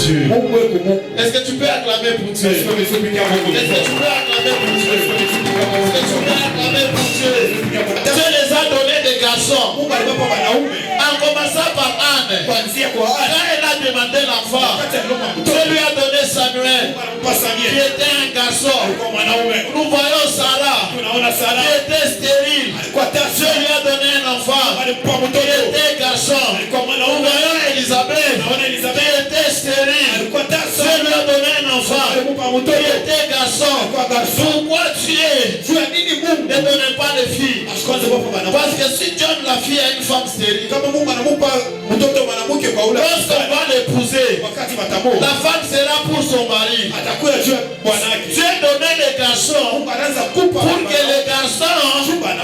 Dieu? Est-ce que tu peux acclamer pour Dieu? Est-ce que tu peux acclamer pour Dieu? Est-ce que tu peux acclamer pour Dieu? Dieu les a donné des garçons. En commençant par Anne. Quand elle a demandé l'enfant, Dieu lui a donné Samuel, qui était un garçon. Nous voyons Sarah, qui était stérile. Dieu lui a donné un enfant, qui était garçon. Nous voyons Élisabeth, qui était stérile. Dieu lui a donné un enfant, qui était garçon. Pourquoi tu ne donnes pas de fille? Parce que si Dieu la fille a une femme stérile, lorsqu'on va l'épouser, la femme sera pour son mari. Dieu donnait les garçons pour que les garçons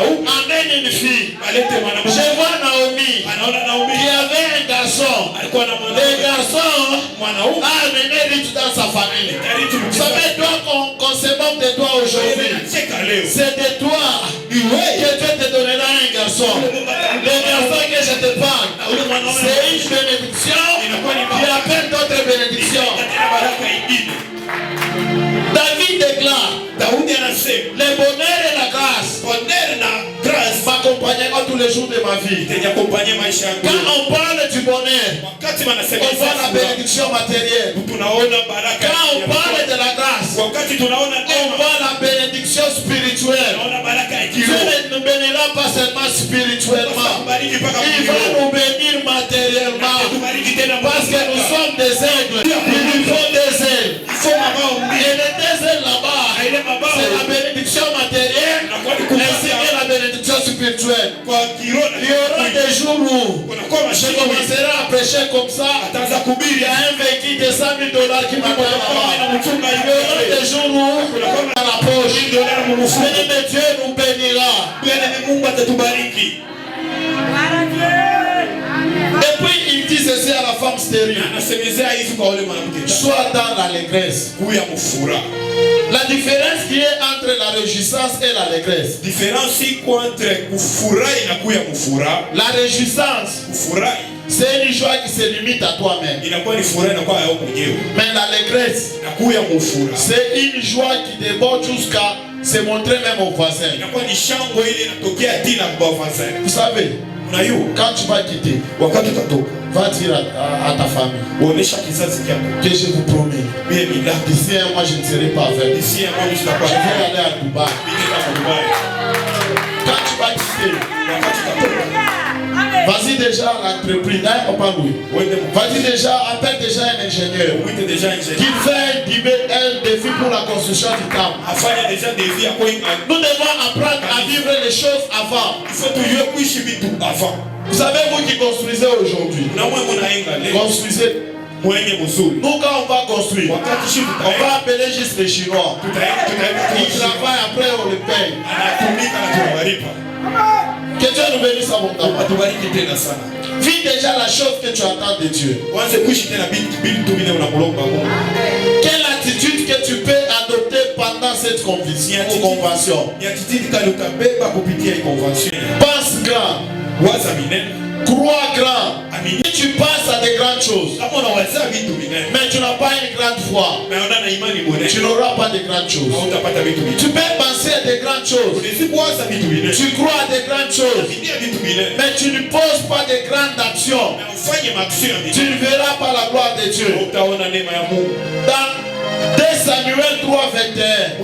amènent une fille. Je vois Naomi qui avait un garçon. Les garçons ont amené Ruth dans sa famille. Vous savez, toi qu'on se moque de toi aujourd'hui, c'est de toi que Dieu te donnera un garçon. Les garçons que je te parle, c'est une bénédiction qui appelle d'autres bénédictions. David déclare, le bonheur et la grâce m'accompagneront tous les jours de ma vie. Quand on parle du bonheur, on voit la bénédiction matérielle. Quand on parle de la grâce, on voit la bénédiction spirituelle. Dieu ne nous bénira pas seulement spirituellement, il va nous bénir matériellement. Parce que nous sommes des aigles, il nous faut des ailes. Et les deux ailes là-bas, c'est la bénédiction matérielle ainsi que la bénédiction spirituelle. Il y aura des jours où je commencerai à prêcher comme ça. Il y a un véhicule de $100 000 qui m'attend là-bas. Il y aura des jours où dans la poche, mais Dieu nous bénira. Et puis il dit ceci à la femme stérile: sois dans l'allégresse. La différence qui est entre la réjouissance et l'allégresse. La réjouissance, c'est une joie qui se limite à toi-même. Mais l'allégresse, c'est une joie qui déborde jusqu'à se montrer même aux voisins. Vous savez, quand tu vas quitter, va dire à ta famille que je vous promets, d'ici un mois je ne serai pas avec. Je vais aller à Dubaï. Quand tu vas quitter, vas-y déjà à l'entreprise, vas-y déjà, appelle déjà un ingénieur qui fait un défi pour la construction du temple. Nous devons apprendre à vivre les choses avant. Vous savez, vous qui construisez aujourd'hui, construisez. Nous, quand on va construire, on va appeler juste les Chinois. Ils travaillent, après on les paye. Que Dieu nous bénisse à mon temps. Vis déjà la chose que tu attends de Dieu. Quelle attitude que tu peux adopter pendant cette convention? Pense grand. Crois grand. Si tu passes à de grandes choses, mais tu n'as pas une grande foi, tu n'auras pas de grandes choses. Tu peux penser à de grandes choses, tu crois à de grandes choses, mais tu ne poses pas de grandes actions. Tu ne verras pas la gloire de Dieu. Dans 2 Samuel 3:21.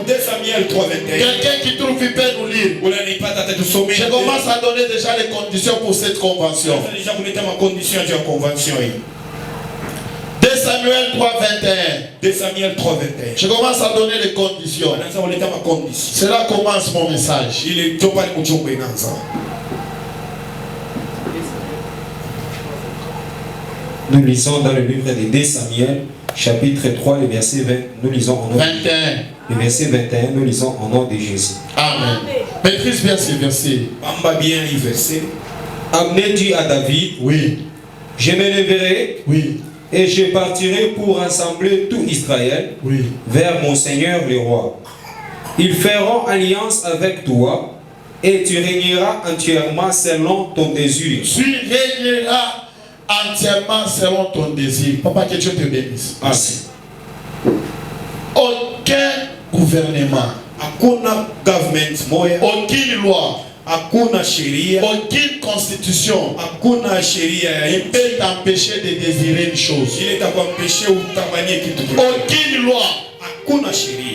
Quelqu'un qui trouve, il peut nous lire. Je commence à donner déjà les conditions pour cette convention. 2 Samuel 3:21. Je commence à donner les conditions. Cela commence mon message. Nous lisons dans le livre de 2 Samuel, chapitre 3, le verset 20. Nous lisons en nom 21. Le verset 21, nous lisons au nom de Jésus. Amen. Maîtrise bien ce verset. Abner dit à David: oui, je me lèverai, oui, et je partirai pour rassembler tout Israël, oui, vers mon Seigneur le roi. Ils feront alliance avec toi, et tu régneras entièrement selon ton désir. tu régneras entièrement selon ton désir. Papa, que Dieu te bénisse. Merci. Aucun gouvernement, Hakuna government moya, aucune loi, hakuna sheria, aucune constitution hakuna sheria ya ne peut t'empêcher de désirer une chose. ile itakumpeshe utamanie kitu kile. Aucune loi, Hakuna sheria,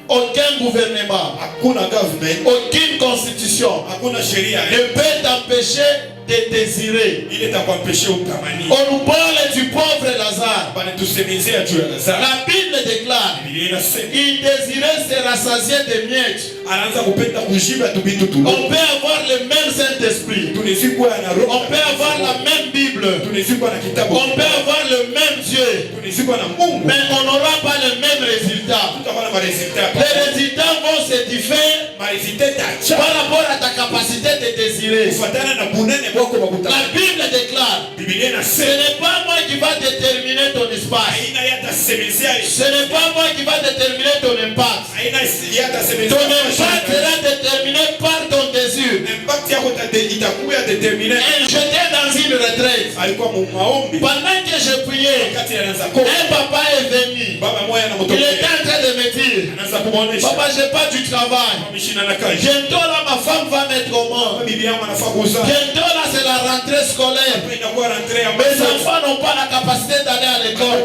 aucun gouvernement, hakuna government, aucune constitution hakuna sheria ne peut t'empêcher de désirer. ile itakumpeshe utamanie. On nous parle du pauvre Lazare. Bana tusemezea juu ya Lazaro. La Bible déclare, Biblia inasema il désirait se rassasier de miettes. anaanza kupenda kushiba tu vitu tu. On peut avoir le même Saint-Esprit. Tunazikwa na roho. On peut avoir la même Bible. Tunazikwa na kitabu. On peut avoir le même Dieu. Tunazikwa na Mungu. Mais on n'aura pas le même résultat. Tutakuwa na résultat. Les résultats vont se différer par rapport à ta capacité de désirer. Kufuatana na bunene bwako bakutana. La Bible déclare, Biblia ce inasema n'est pas moi qui va déterminer ton espace. haina yatasemezea. Ce n'est pas moi qui va déterminer ton impact. Haina yatasemezea. Ton impact sera déterminé par ton désir. Impact yako itakuwa determiné. J'étais dans une retraite. Alikuwa mu maombi. Pendant que je priais, Wakati anaanza kuomba. un papa est venu. Baba moya Il anamtokea. était en train de me dire, Anaanza kumuonesha. papa, j'ai pas du travail. Ameshina na kazi. Bientôt là, ma femme va mettre au monde. Bibi yangu anafaa kuzaa. Bientôt là, c'est la rentrée scolaire. Inakuwa rentrée ya Mes enfants n'ont pas la capacité d'aller à l'école.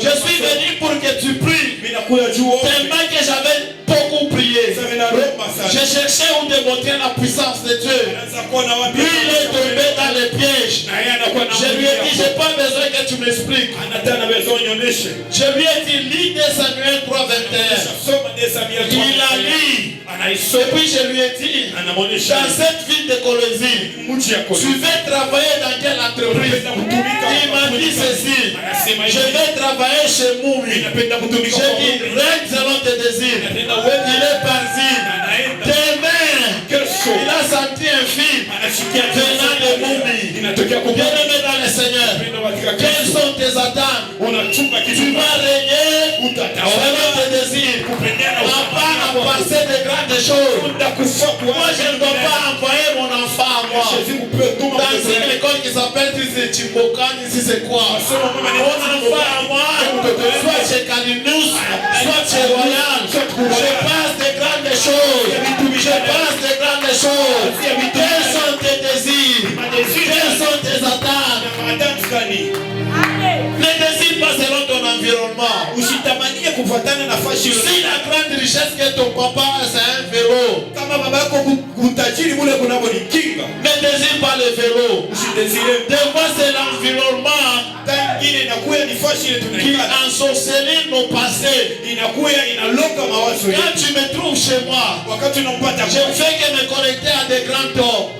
Je suis venu pour que tu pries. Tellement que j'avais beaucoup prié. Je cherchais où démontrer la puissance de Dieu. Lui, il est tombé dans les pièges. Je lui ai dit, j'ai pas besoin que tu m'expliques. Je lui ai dit, lis 2 Samuel 3, 21. Il a lu. Et puis je lui ai dit, dans cette ville de Colosie, tu veux travailler dans quelle entreprise? Il m'a dit ceci, je vais travailler chez Moumi. J'ai dit, règne selon tes désirs. Il est parti. Demain, il a senti un fil venant de Moumi. Bien-aimé dans le Seigneur, quelles sont tes attentes? Tu vas régner selon tes désirs. À passer de grandes choses. Moi, je ne dois pas envoyer mon enfant à moi dans une école qui s'appelle Chimbokan, ici c'est quoi? Mon enfant à moi, soit chez Kalinus, soit chez Royal. Je passe de grandes choses. Je passe de grandes choses. Quels sont tes désirs? Quelles sont tes attentes? Ne désire pas selon ton environnement. Si la grande richesse que ton papa c'est un vélo, ne désire pas le vélo. Des fois c'est l'environnement qui ensorcelle nos passés. Quand tu me trouves chez moi, je ne fais que me connecter à des grands hommes,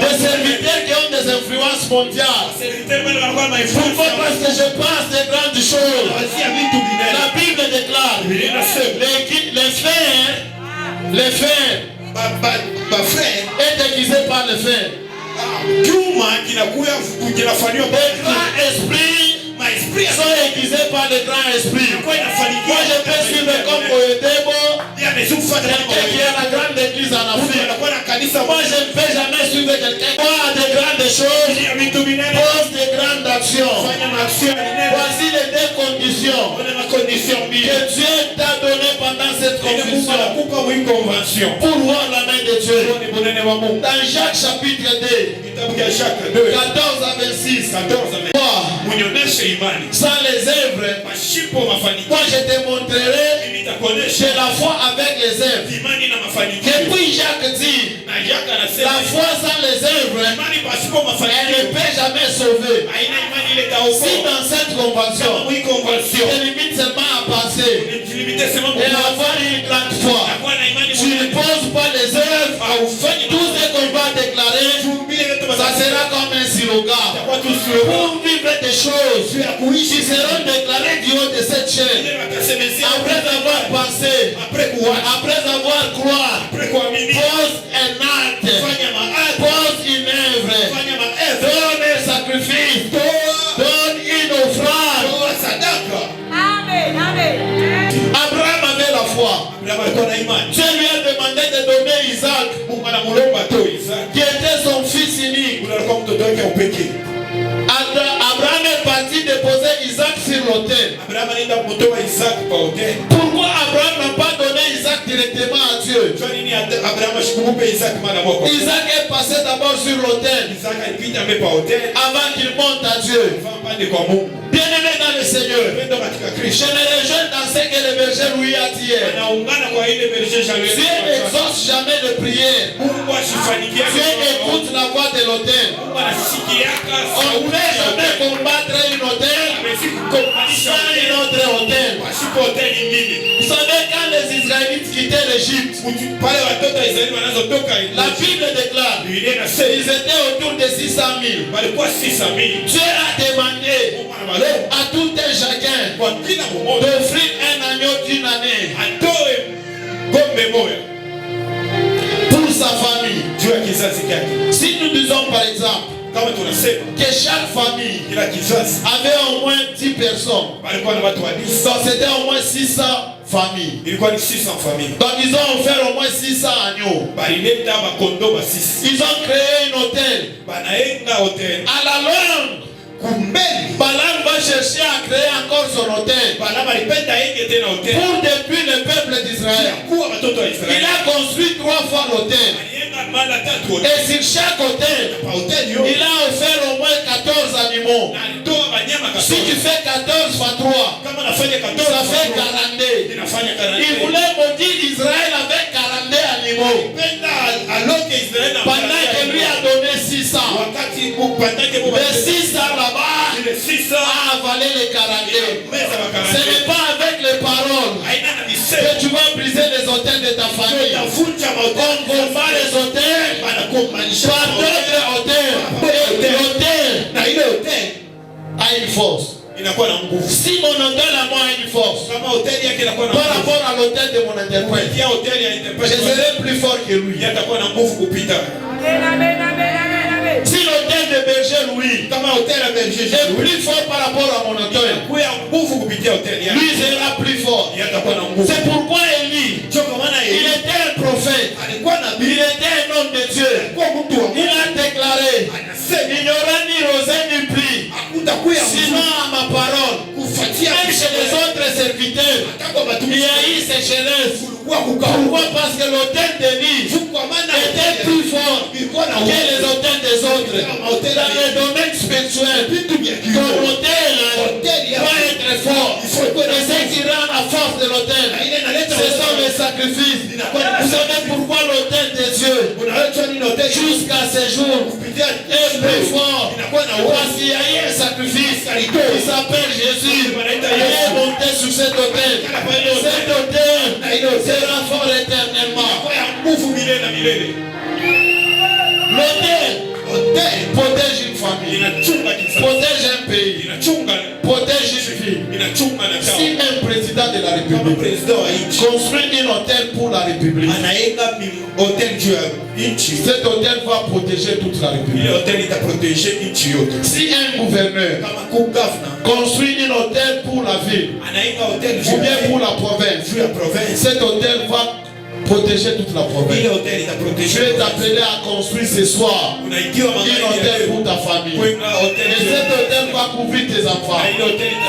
des serviteurs qui ont des influences mondiales. Pourquoi? Parce que je passe de grandes choses. La Bible déclare, les frères est déguisé par le fer. Les grands esprits sont aiguisés par le grand esprit. Moi je peux suivre comme Oyedebo, quelqu'un qui a la grande église en Afrique. Moi je ne peux jamais suivre quelqu'un qui a de grandes choses, pose de grandes actions. Voici les 2 conditions que Dieu t'a données pendant cette convention pour voir la main de Dieu. Dans Jacques chapitre 2, 14 à 26. Sans les œuvres, moi je te montrerai de la foi avec les œuvres. Et puis Jacques dit, la foi sans les œuvres, elle ne peut jamais sauver. Si dans cette convention, tu limites seulement à passer et avoir une grande foi, tu ne poses pas les œuvres, tout ce qu'on va déclarer, ça sera comme un slogan. Pour vivre des choses qui seront déclarées du haut de cette chaîne, après avoir pensé, après avoir croire, pose un acte, pose une œuvre, donne un sacrifice, donne une offrande. Amen, amen. Abraham avait la foi. Dieu lui a demandé de donner Isaac, qui était son fils unique. yake upeke. Abraham est parti déposer Isaac sur l'autel. Abraham anaenda kutoa Isaac kwa hotel. Pourquoi Abraham n'a pas donné Isaac directement à Dieu? Kwa nini Abraham ashikupe Isaac mara moja? Isaac est passé d'abord sur l'autel. Isaac alipita mbele kwa hotel avant qu'il monte à Dieu. Bien-aimé dans le Seigneur, je me réjouis dans ce que le berger Louis a dit hier. Dieu n'exauce jamais de prière. Dieu écoute la voix de l'autel. On ne peut jamais combattre une autel sans une autre autel. Vous savez, quand les Israélites quittaient l'Égypte, la Bible déclare ils étaient autour de 600 000. Dieu a demandé à tout un chacun d'offrir un agneau d'une année pour sa famille. Si nous disons par exemple que chaque famille avait au moins 10 personnes, donc c'était au moins 600 familles. Donc ils ont offert au moins 600 agneaux. Ils ont créé un hôtel. À la longue, Balaam va chercher à créer encore son hôtel pour depuis le peuple d'Israël. Il a construit 3 fois l'hôtel. Et sur chaque hôtel, il a offert au moins 14 animaux. Si tu fais 14 fois 3, ça fait 42. Il voulait maudire Israël avec 42 animaux. Pendant que lui a donné 600. Les 600 là-bas a avalé les 42. Ce n'est pas avec les paroles que tu vas briser les hôtels de ta famille. On combat les hôtels par d'autres hôtels. Et l'hôtel a une force. Si mon hôtel à moi a une force par rapport à l'hôtel de mon interprète, je serai plus fort que lui. Si l'hôtel de berger Louis est plus fort par rapport à mon hôtel, lui sera plus fort. C'est pourquoi Élie, il était un prophète, il était un homme de Dieu. Il a déclaré: il n'y aura ni rosée ni pluie, sinon à ma parole. Même chez les autres serviteurs, il y a eu sécheresse. Pourquoi? Parce que l'hôtel d'Élie était plus fort que les hôtels des autres. Dans le domaine spirituel, ton hôtel doit être fort. Et ce qui rend la force de l'hôtel, ce sont les sacrifices. Vous savez pourquoi l'hôtel de Dieu, jusqu'à ce jour, est plus fort? Parce qu'il y a eu un sacrifice qui s'appelle Jésus. Il est monté sur cet hôtel. Cet hôtel sera fort éternellement. L'hôtel protège une famille, protège un pays, protège une ville. Si un président de la République construit un hôtel pour la République, cet hôtel va protéger toute la République. Si un gouverneur construit un hôtel pour la ville ou bien pour la province, cet hôtel va protéger toute la province. Je vais t'appeler à construire ce soir un hôtel pour ta famille. Et cet hôtel va couvrir tes enfants.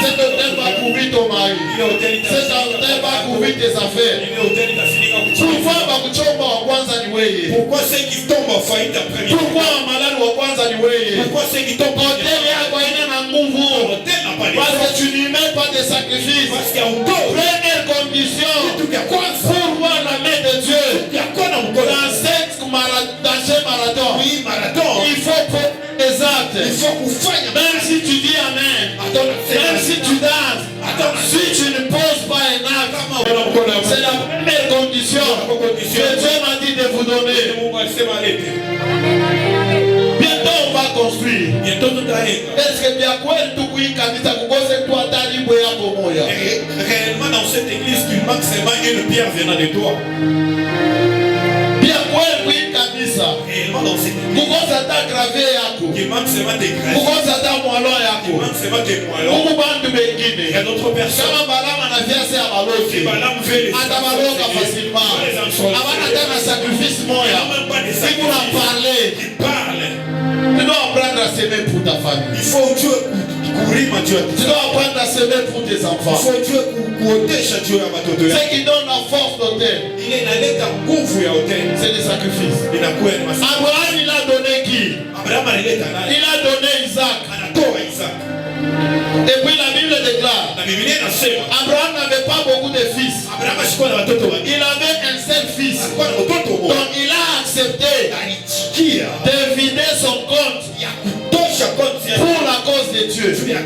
Cet hôtel va couvrir ton mari. Cet hôtel va couvrir tes affaires. Pourquoi ceux qui tombent en faillite après? Pourquoi un malade wa kwanza ni wewe? Pourquoi ceux qui tombent en hôtel yako haina na nguvu? Parce que tu n'y mets pas de sacrifice. Première condition pour voir la main de Dieu dans ce marathon, il faut prendre des actes. Même si tu dis amen, même si tu danses, si tu ne poses pas un acte, c'est la première condition que Dieu m'a dit de vous donner. Bientôt on va construire. Est-ce que bien quoi tout oui kanisa kukose tu atali boya komoya? Réellement dans cette église il manque seulement une pierre venant de toi. Bien quoi oui kanisa? Réellement dans cette église kukose ata gravé yako. Il manque seulement des grèves. Kukose ata mwalo yako. Il manque seulement des moellons. Kuku bantu bengine. Il y a d'autres personnes. Kama Balaam anavia se abaloki. Balaam veut les atabaloka facilement. Avant atana sacrifice moya. Si vous en parlez, il parle. tu dois apprendre à pour ta famille. Il faut ujue kulima juu ya Tu dois apprendre à semer pour tes enfants. Il faut ujue kuotesha juu ya watoto Ce yako. qui donne la force d'autel, Ile inaleta nguvu ya hoteli. c'est le sacrifice. Inakuwa ni masacrifice. Abraham, il a donné qui? Abraham alileta nani? Il a donné Isaac. Anatoa Isaka. Et puis la Bible déclare, Na Biblia inasema Abraham n'avait pas beaucoup de fils. Abraham alikuwa na watoto wengi. Il avait un seul fils. Alikuwa na mtoto mmoja. Donc il a accepté Alichikia de vider son compte ya kutosha konti ya pour la cause de Dieu. juu ya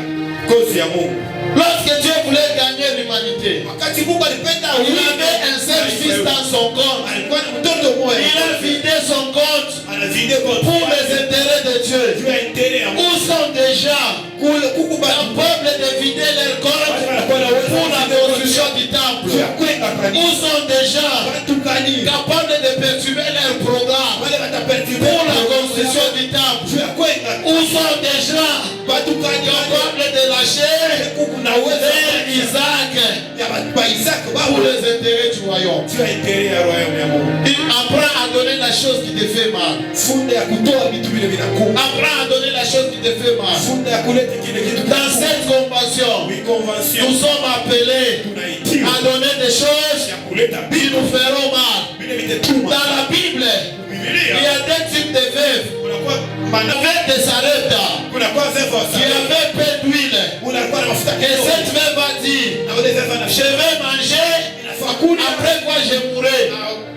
kozi ya Mungu. Lorsque Dieu voulait gagner l'humanité, Wakati Mungu alipenda il avait un seul fils dans son compte. alikuwa na mtoto mmoja. Il a vidé son compte Anazidi konti pour les intérêts de Dieu. juu ya intérêt ya Mungu. Où sont des gens Kule kukuba capables de vider leur compte pour la construction du temple? juu ya kwenda Où kanisa. sont des gens Watu kanisa capables de perturber leur programme wale wataperturbe pour la construction du temple? juu ya kwenda Où sont des gens watu kanisa capables de lâcher kuku na uwezo vers Isaac ya ba Isaka pour baba les intérêts du royaume? juu ya intérêt ya royaume ya Mungu. Il apprend à donner la chose qui te fait mal. Funda ya kutoa vitu vile vinakuwa. Apprends à donner la chose qui te fait mal. Funda ya kuleta kile kitu Dans cette convention, oui convention nous sommes appelés tunaitiwa à donner des choses ya kuleta qui bitu nous feront mal. vile vitetuma. Dans la Bible, il y Biblia a deux types de veuves. kunakuwa Il y mana avait des Sarepta kunakuwa zefa qui avaient peu d'huile. unakuwa na mafuta Et kidogo cette veuve a dit, na ule zefa na je vais manger, inafaa kula après quoi je mourrai.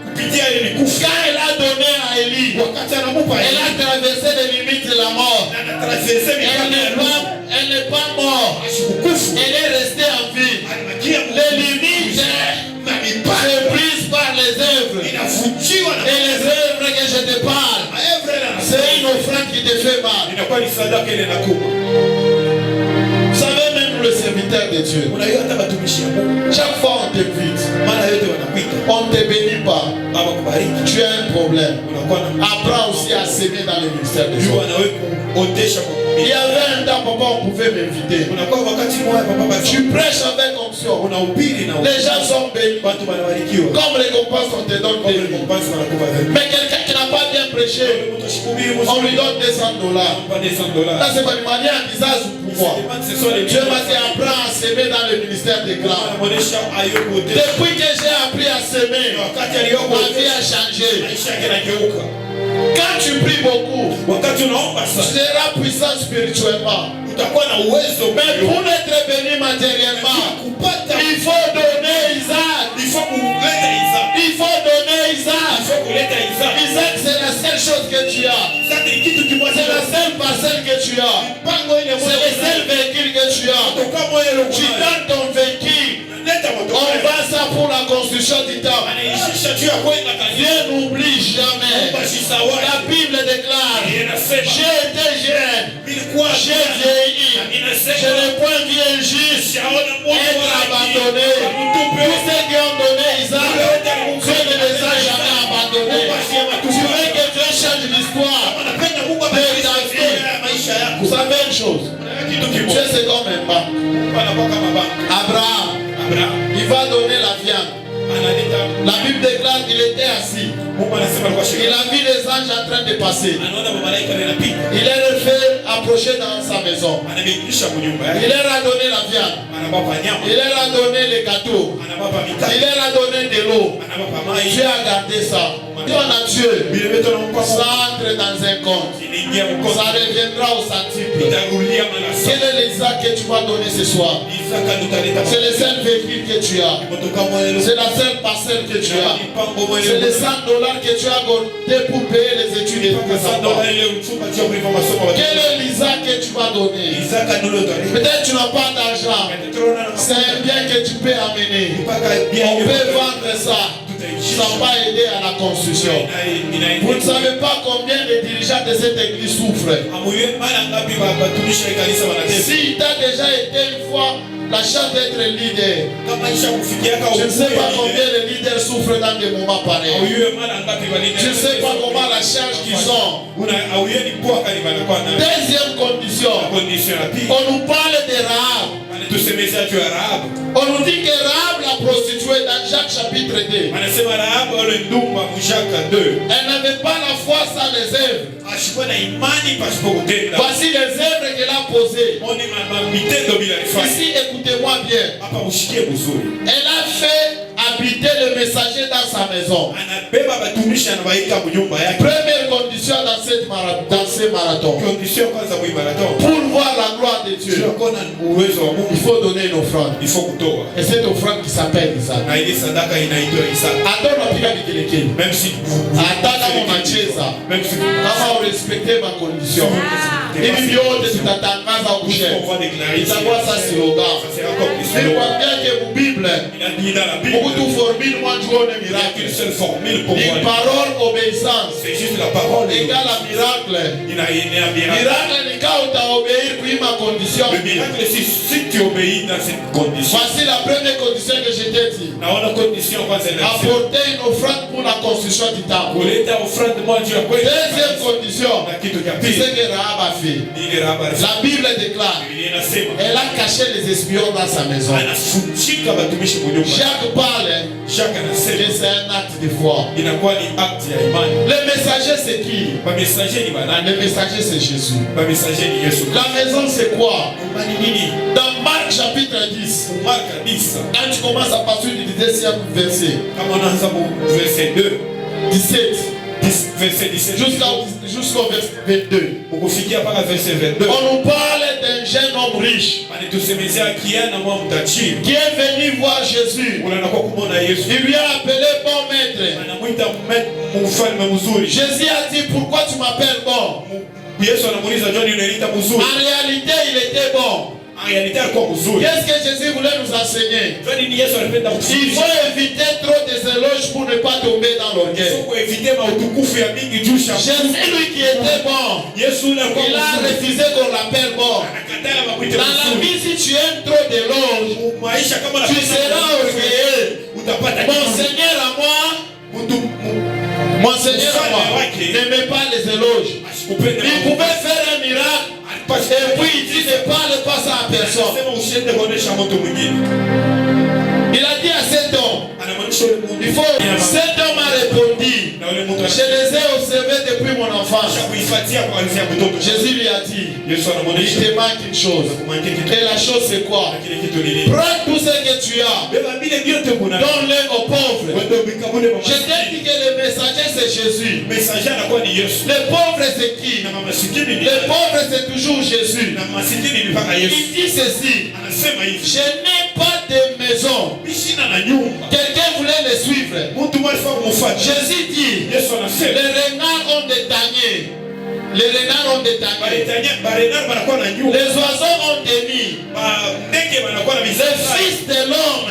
kupitia ile mikufu. Quand elle a donné à Élie, Wakati anamupa elle a traversé les limites de la mort. na anatraverse Elle n'est pas morte. kukufu Elle est restée en vie. alimakia Les limites na mipaka se brisent par les œuvres. inafuchiwa na Et les œuvres que je te parle, Evrel anasema c'est une offrande qui te fait mal. inakuwa ni sadaka ile nakuma. Vous savez, même le serviteur de Dieu, Unajua hata watumishi ya Mungu chaque fois on t'invite, mara yote wanakuita on ne te bénit pas. baba kubariki, Tu as un problème. unakuwa na Apprends aussi à s'aimer dans le ministère de Dieu. jua na wewe kuotesha kwa Il y avait un temps, papa, on pouvait m'inviter. unakuwa wakati mmoja papa basi Tu prêches avec onction. unahubiri na Les gens sont bénis. watu wanabarikiwa Comme récompense, on te donne kwa des vies. récompense wanakupa zaidi. Mais quelqu'un qui n'a pas bien prêché, on lui donne $200. pas des $100. Là, c'est pas une manière à visage ou pouvoir. Ce sont les Dieu m'a dit, apprends à s'aimer dans le ministère des grands. anaonyesha ayokote Depuis que j'ai appris à s'aimer, wakati ma aliyoko vie a changé. maisha yake yanageuka. Quand tu pries beaucoup, Wakati unaomba tu sana seras puissant spirituellement. utakuwa na uwezo Mais pour être béni matériellement, kupata il faut donner Isaac. il faut kuleta Isaka. Il faut donner Il Isaac. faut kuleta Isaka. Isaac, c'est la seule chose que tu as. Isaka ni kitu kimoja C'est la seule parcelle que tu as. mpango ile C'est le seul véhicule que tu as. kutoka moyo ile Tu donnes ton véhicule. leta moto. On va ça pour la construction du temple. Anaishisha juu ya kwenda kanisa. Dieu n'oublie jamais. Basi sawa. La Bible déclare, Inasema j'ai été jeune, ilikuwa j'ai vieilli, je inasema n'ai point vu un juste shaona mmoja être abandonné. Tous ceux qui ont donné Isaac, Dieu ne les a jamais abandonnés. Tu veux que Dieu change l'histoire. anapenda Mungu abadilishe maisha yako. Vous savez une chose, Kitu Dieu kimoja. c'est comme un banque. Mungu anakuwa kama baba. Abraham, Abraham il va donner la viande. analeta La Bible déclare qu'il était assis. Mungu anasema kwa Il sheria. a vu les anges en train de passer. Anaona malaika wanapita. Il les fait approcher dans sa maison. Anabadilisha nyumba Il yake. leur a donné la viande. Anabapa nyama. Il leur a donné les gâteaux. Anabapa Il mikate. leur a donné de l'eau. Anabapa maji. Dieu a gardé ça. Dieu en a Dieu. Vile vitu anampa Ça entre dans un compte. inaingia mkono. Ça reviendra au centuple. Itarudia mara Quel saba. est l'Isaac que tu vas donner ce soir? Isaka tutaleta C'est le seul véhicule que tu as. kutoka moyo. C'est la seule parcelle que tu as. Mpango moyo. C'est les $100 que tu as donné pour payer les études de tes enfants. ile uchumba cha kulipa masomo wa Quel est l'Isaac que tu vas donner? Isaka ndio tutaleta. Peut-être tu n'as pas d'argent. C'est un bien que tu peux amener. On peut vendre ça. Ça va aider à la construction. Vous ne savez pas combien de dirigeants de cette église souffrent. Si tu as déjà été une fois la chance d'être leader, je ne sais pas combien de leaders souffrent dans des moments pareils. Je ne sais pas comment la charge qu'ils ont. Deuxième condition, on nous parle de Rahab. On nous dit que Rahab, la prostituée, dans Jacques chapitre 2, elle n'avait pas la foi sans les œuvres. Usikuwe na imani pasipo kutenda. Voici les œuvres qu'elle a posées. Oni mitendo bila ifanye. Ici, écoutez-moi bien. Hapa ushikie vizuri. Elle a fait habiter le messager dans sa maison. Anabeba batumishi anabaika mnyumba yake. Première condition dans ce marathon. Condition kwanza kwa marathon. Pour voir la gloire de Dieu, Uwezo wa Mungu, il faut donner une offrande. il faut kutoa. Et cette offrande qui s'appelle Isaac. Na ile sadaka inaitwa Isaka. Attends, on piga kikelekele. Même si Attends, on acheza. même si Kama on respecte ma condition. Hivi vyote tutatangaza on ukishe. va déclarer Itakuwa sasa slogan. ça sera comme Ni slogan. kwambia ke mu Bible, Il a dit dans la Bible, Mungu tu formule moi tuone il n'y a qu'une miracle. seule formule pour Ni moi. parole obéissance C'est juste la parole. égale à miracle. Il a né un miracle. Miracle ni quand utaobéir pour ma condition. Le miracle, si tu obéis dans cette condition. Voici la première condition que je t'ai dit. Naona condition kwanza ile. Apporter une offrande pour la construction du temple. Kuleta offrande moja ya kweli. Deuxième condition, Na kitu cha c'est pili. ce que Rahab a fait. Ile habari. La Bible déclare, Biblia inasema elle a caché les espions dans sa maison. anafuchika watumishi mnyumba. Jacques parle Chaque que anasema c'est un acte de foi. inakuwa ni acte ya imani. Le messager c'est qui? Ba messager ni bana. Le messager c'est Jésus. Ba messager ni Yesu. La maison c'est quoi? Imani nini? Dans Marc chapitre 10, Marka 10. quand tu commences à partir du 10e verset, Kama unaanza mu verset 2, 17 verset 17 jusqu'au verset 22, ukufikia mpaka verset 22. on nous parle d'un jeune homme riche Anitusemezea kiana mwa mtajiri. qui est venu voir Jésus. Unakuwa kumwona Yesu. Il lui a appelé bon maître. Anamuita mfalme mzuri. Jésus a dit, pourquoi tu m'appelles bon? Yesu anamuuliza John, unaita mzuri? En réalité, il était bon. En réalité alikuwa mzuri. Qu'est-ce que Jésus voulait nous enseigner? John ni Yesu alipenda Il kufundisha. faut éviter trop des éloges pour ne pas tomber dans l'orgueil. Faut éviter mautukufu ya mingi juu shamba. Jésus, lui qui était bon, Yesu alikuwa il a refusé qu'on l'appelle bon. anakataa makuita Dans la mzuri. vie, si tu aimes trop d'éloges, Maisha kama tu seras orgueilleux. utapata Mon Seigneur à moi, mon Seigneur à moi, n'aimait pas les éloges. Il pouvait faire un miracle. Et puis il dit ne parle pas ça à personne. Il a dit à cet homme, il faut, cet homme a répondu, je les ai observés depuis mon enfance. Jésus lui a dit, il te manque une chose. Et la chose c'est quoi? Prends tout ce que tu as, donne-le aux pauvres. Je t'ai dit que le messager c'est Jésus. Le pauvre c'est qui? Le pauvre c'est toujours Jésus. Il dit ceci, je n'ai pas de maison. Quelqu'un voulait le suivre. Jésus dit, les renards ont des taniers. Les renards ont des taniers. Les oiseaux ont des nids. Le fils de l'homme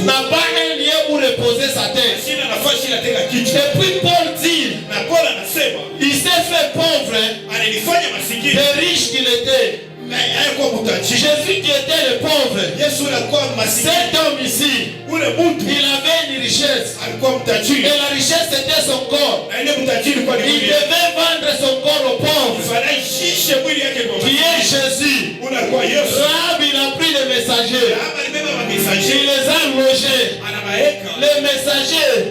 n'a pas un lieu où reposer sa tête. Et puis Paul dit, il s'est fait pauvre des riches qu'il était. Jésus qui était le pauvre, cet homme ici, il avait une richesse. Et la richesse était son corps. Il devait vendre son corps aux pauvres, qui est Jésus. Rahab, il a pris les messagers. Il les a logés. Les messagers,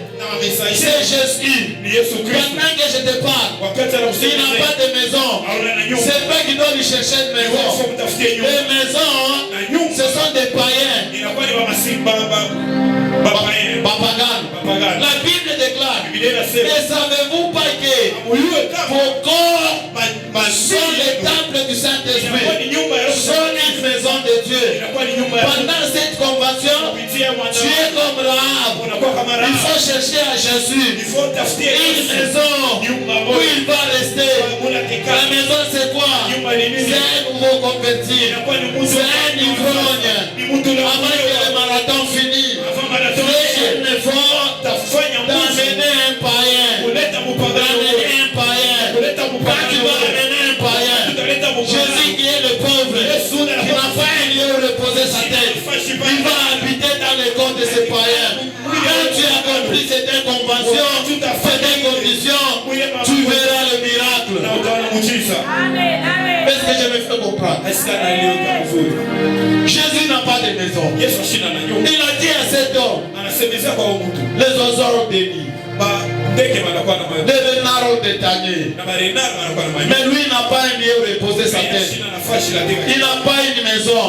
c'est Jésus. Maintenant que je te parle, il n'a pas de maison. C'est pas qu'il doit lui chercher une maison. Les maisons, ce sont des païens. La Bible déclare, ne savez-vous pas que vos corps sont les temples du Saint-Esprit, sont une maison de Dieu? Pendant cette convention, tu es comme Rahab. Il faut chercher à Jésus une maison où il va rester. La maison c'est quoi? C'est un nouveau converti. C'est un ivrogne. Avant que le marathon finisse, fais un effort d'amener un païen. D'amener un païen. Quand tu vas amener un païen, Jésus qui est le pauvre, qui n'a pas un lieu où reposer sa tête, il va habiter dans les comptes de ce païen. Quand tu as compris cette convention, cette condition, tu verras le miracle. Est-ce que je me fais comprendre? Jésus n'a pas de maison. Il a dit à cet homme, les oiseaux ont des nids. Des renards ont détaillé. Mais lui n'a pas un lieu où reposer sa tête. Il n'a pas une maison.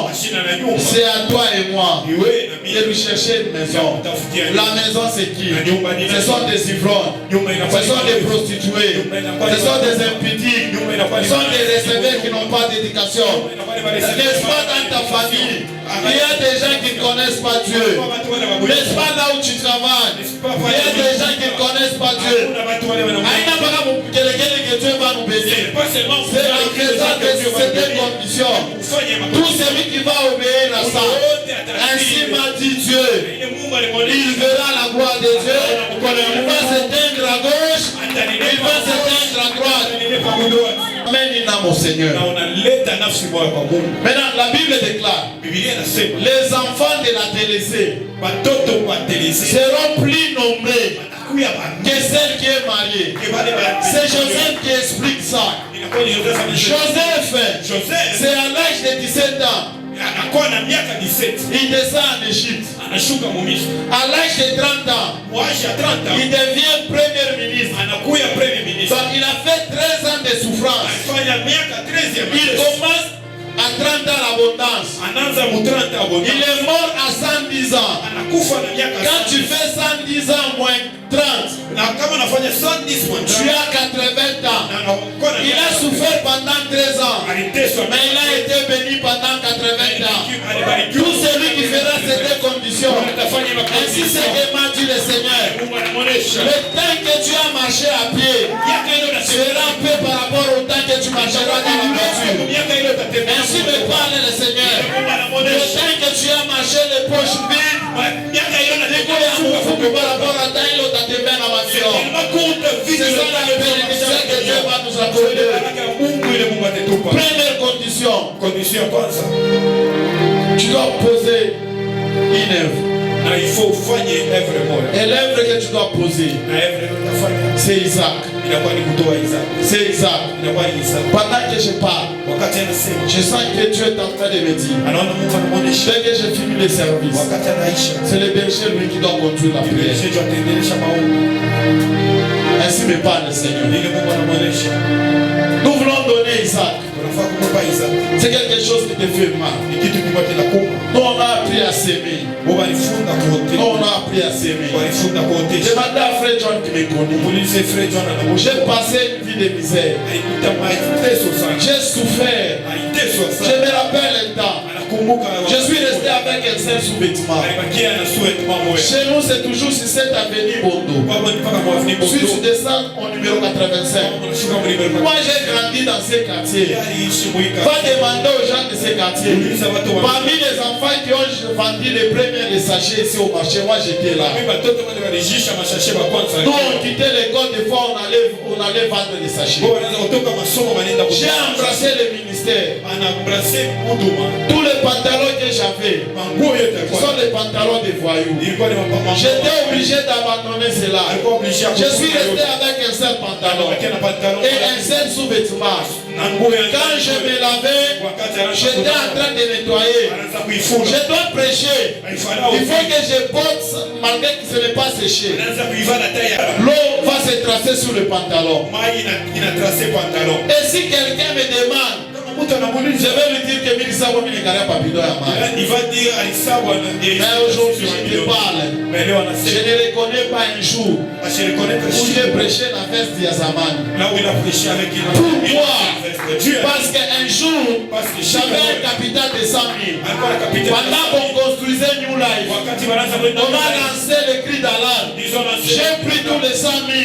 C'est à toi et moi de lui chercher une maison. La maison c'est qui? Ce sont des ivrognes. Ce sont des prostituées. Ce sont des impudiques. Ce sont des réservés qui n'ont pas d'éducation. N'est-ce pas dans ta famille? Il y a des gens qui ne connaissent pas Dieu. N'est-ce pas là où tu travailles? Il y a des gens qui ne connaissent pas Dieu. Que Dieu va nous bénir. C'est la raison de cette condition. Tout celui qui va obéir à ça, ainsi m'a dit Dieu, il verra la gloire de Dieu. Il va s'éteindre à gauche, il va s'éteindre à droite. Amen, mon Seigneur. Maintenant, la Bible déclare, les enfants de la délaissée seront plus nombreux que celle qui est mariée. C'est Joseph qui explique ça. Joseph, c'est à l'âge de 17 ans. Il descend en Égypte. À l'âge de 30 ans, il devient premier ministre. Donc il a fait 13 ans de souffrance. Il commence à 30 ans l'abondance. Il est mort à 110 ans. Quand tu fais 110 ans moins 30, tu as 80 ans. Il a souffert pendant 13 ans, mais il a été béni pendant 80 ans. Tout celui qui fera ces conditions, ainsi c'est que m'a dit le Seigneur, le temps que tu as marché à pied sera peu par rapport au temps que tu marcheras dans la voiture. Ainsi me parle le Seigneur. Le temps que tu as marché les poches vides, par rapport à ta c'est ça la bénédiction que Dieu va nous accorder. Première condition. Tu dois poser une œuvre. Et l'œuvre que tu dois poser, c'est Isaac. C'est Isaac. Pendant que je parle, je sens que Dieu est en train de me dire, dès que j'ai fini le service, c'est le berger lui qui doit conduire la prière. Ainsi me parle le Seigneur. Nous voulons donner Isaac. C'est quelque chose qui te fait mal. Nous on a appris à s'aimer. Nous on a appris à s'aimer. Demandez à Frère John qui me connaît. J'ai passé une vie de misère. J'ai souffert. Je me rappelle un temps. Je suis resté avec un seul sous-vêtement. Chez nous, c'est toujours sur cette avenue Bondo. Si tu descends au numéro 85. Moi, j'ai grandi dans ces quartiers. Va demander aux gens de ces quartiers. Parmi les enfants qui ont vendu les premiers sachets ici au marché, moi j'étais là. Nous, on quittait l'école, des fois on allait vendre les sachets. J'ai embrassé le ministère. Tous les pantalons que j'avais, ce sont les pantalons des voyous. J'étais obligé d'abandonner cela. Je suis resté avec un seul pantalon et un seul sous-vêtement. Quand je me lavais, j'étais en train de nettoyer. Je dois prêcher. Il faut que je porte malgré que ce n'est pas séché. L'eau va se tracer sur le pantalon. Et si quelqu'un me demande, je vais lui dire que il va dire mais aujourd'hui je te parle. Je ne reconnais pas un jour où j'ai prêché la veste d'Yazaman. Pourquoi? Parce qu'un jour j'avais un capital de 100 000. Pendant qu'on construisait New Life, on a lancé le cri d'alarme. J'ai pris tous les 100 000.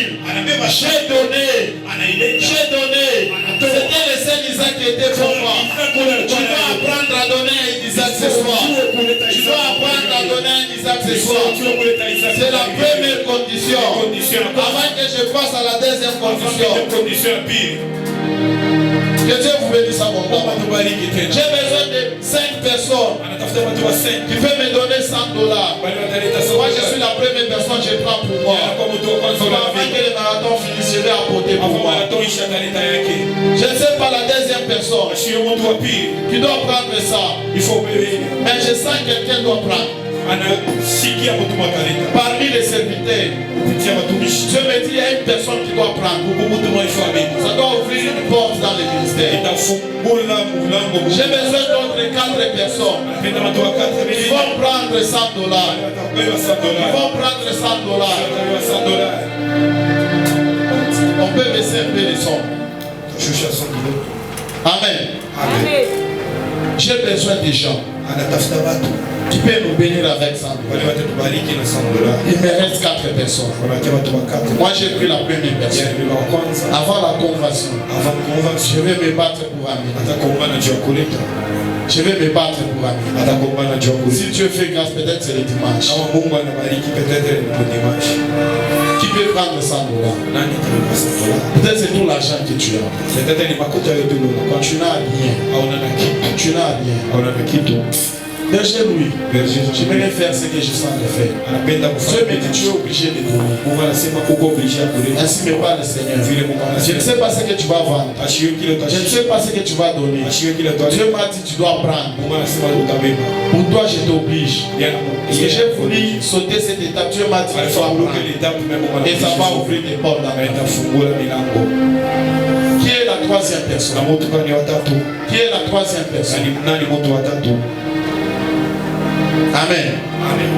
J'ai donné. C'était le seul Isaac qui était pour moi. Tu dois apprendre à donner à Isaac ce soir. Tu dois apprendre à donner à Isaac ce soir. C'est la première condition. Avant que je passe à la deuxième condition. Que Dieu vous bénisse à mon nom. J'ai besoin de 5 personnes qui peuvent me donner $100. Moi je suis la première personne, je prends pour moi. Avant que le marathon finisse, je vais apporter pour moi. Je ne sais pas la deuxième personne qui doit prendre ça. Mais je sens que quelqu'un doit prendre. Parmi les serviteurs, Dieu me dit il y a une personne qui doit prendre. Ça doit ouvrir une porte dans le ministère. J'ai besoin d'autres 4 personnes qui vont prendre $100. Qui vont prendre $100. On peut baisser un peu les sons. Amen. Amen. J'ai besoin des gens. Tu peux nous bénir avec $100. Il me reste 4 personnes. Moi j'ai pris la première personne. Avant la conversion, je vais me battre pour Amen. Je vais me battre pour Amen. Si Dieu fait grâce, peut-être c'est le dimanche. Qui peut prendre $100? Peut-être c'est tout l'argent que tu as. Quand tu n'as rien, tu n'as rien. Berger Louis, j'aimerais faire ce que je sens de faire. Dieu me dit tu es obligé de donner. Ainsi me parle le Seigneur. Je ne sais pas ce que tu vas vendre. Je ne sais pas ce que tu vas donner. Dieu m'a dit tu dois prendre. Pour toi je t'oblige. Parce que j'ai voulu sauter cette étape. Dieu m'a dit tu dois prendre. Et ça va ouvrir des portes dans ta vie. Qui est la troisième personne? Qui est la troisième personne? Amen. Amen.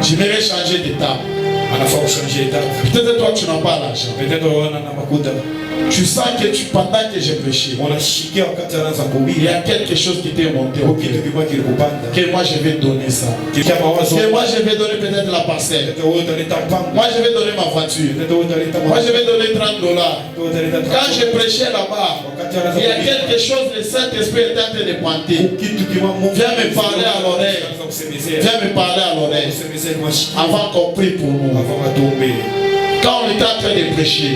J'aimerais changer d'étape. Peut-être toi tu n'as pas l'argent. Tu sens que pendant que j'ai prêché, il y a quelque chose qui t'est monté au cœur. Que moi je vais donner ça. Que moi je vais donner peut-être la parcelle. Moi je vais donner ma voiture. Moi je vais donner $30. Quand j'ai prêché là-bas, il y a quelque chose, le Saint-Esprit est en train de pointer. Viens me parler à l'oreille. Viens me parler à l'oreille. Avant qu'on prie pour nous. Quand on est en train de prêcher,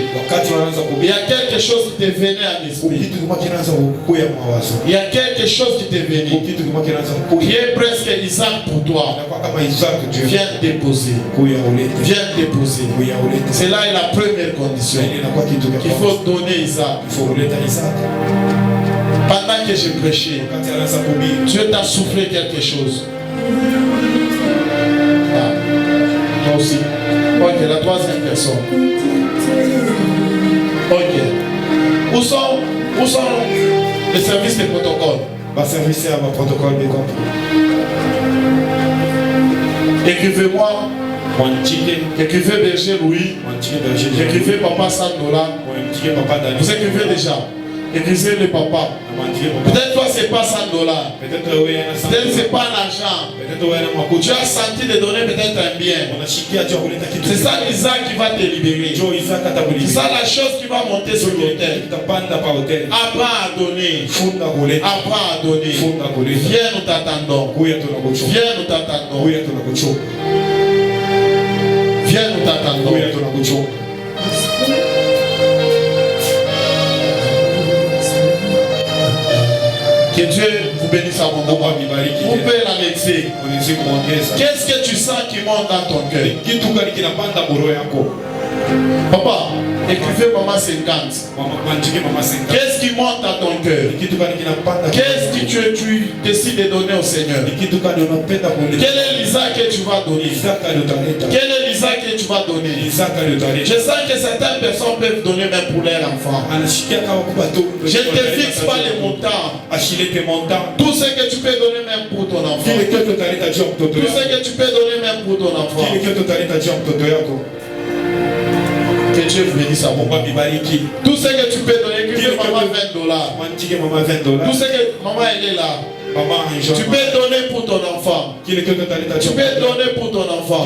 il y a quelque chose qui t'est venu à l'esprit. Il y a quelque chose qui t'est venu. Qui est presque Isaac pour toi. Viens déposer. Viens déposer. C'est là la première condition. Il faut donner Isaac. Pendant que j'ai prêché, Dieu t'a soufflé quelque chose. Toi aussi. Ok, la troisième personne. Ok. Où sont les services de protocole? Écrivez-moi. Écrivez Berger Louis. Écrivez Papa $100. Vous écrivez déjà. Écrivez le papa. Peut-être toi c'est pas $100. Peut-être c'est pas l'argent. Tu as senti de donner peut-être un bien. C'est ça Isaac qui va te libérer. C'est ça la chose qui va monter sur l'autel. Apprends à donner. Apprends à donner. Viens nous t'attendons. Viens nous t'attendons. Viens nous t'attendons. Que Dieu vous bénisse abondamment. Vous pouvez l'annexer. Qu'est-ce que tu sens qui monte dans ton cœur? Papa, écrivez maman 50. Qu'est-ce qui monte dans ton cœur? Qu'est-ce que tu décides de donner au Seigneur? Quel est l'Isaac que tu vas donner? Quel est l'Isaac que tu vas donner? Je sens que certaines personnes peuvent donner même pour leur enfant. Je ne te fixe pas les montants. Tout ce que tu peux donner même pour ton enfant. Tout ce que tu peux donner même pour ton enfant. Que Dieu vous bénisse à mon papa. Tout ce que tu peux donner, que maman $20. Tout ce que maman elle est là. Tu peux donner pour ton enfant. Tu peux donner pour ton enfant.